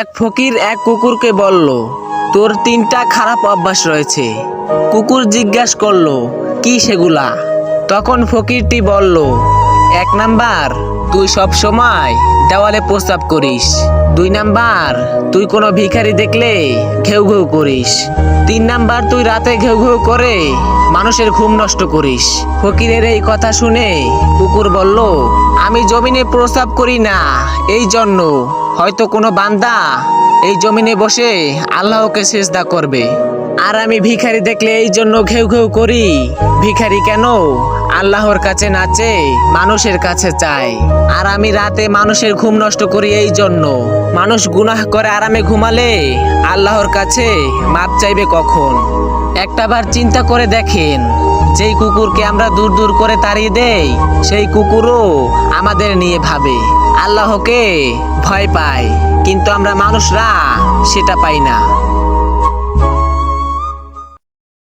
এক ফকির এক কুকুরকে বলল, তোর 3টা খারাপ অভ্যাস রয়েছে। কুকুর জিজ্ঞাসা করলো, কি সেগুলা? তখন ফকিরটি বলল, 1 নাম্বার, তুই সব সময় দেওয়ালে প্রস্রাব করিস। 2 নাম্বার, তুই কোনো ভিখারি দেখলে ঘেউ ঘেউ করিস। 3 নাম্বার, তুই রাতে ঘেউ ঘেউ করে মানুষের ঘুম নষ্ট করিস। ফকিরের এই কথা শুনে কুকুর বলল, আমি জমিনে প্রস্রাব করি না, এই জন্য হয়তো কোনো বান্দা এই জমিনে বসে আল্লাহকে সিজদা করবে। আর আমি ভিখারি দেখলে এই জন্য ঘেউ ঘেউ করি। ভিখারি কেন আল্লাহর কাছে নাচে, মানুষের কাছে চায়। আর আমি রাতে মানুষের ঘুম নষ্ট করি এই জন্য। মানুষ গুনাহ করে আরামে ঘুমালে আল্লাহর কাছে মাপ চাইবে কখন? একটাবার চিন্তা করে দেখেন, যেই কুকুরকে আমরা দূর দূর করে তাড়িয়ে দেই, সেই কুকুরও আমাদের নিয়ে ভাবে, আল্লাহকে ভয় পায়, কিন্তু আমরা মানুষরা সেটা পাই না।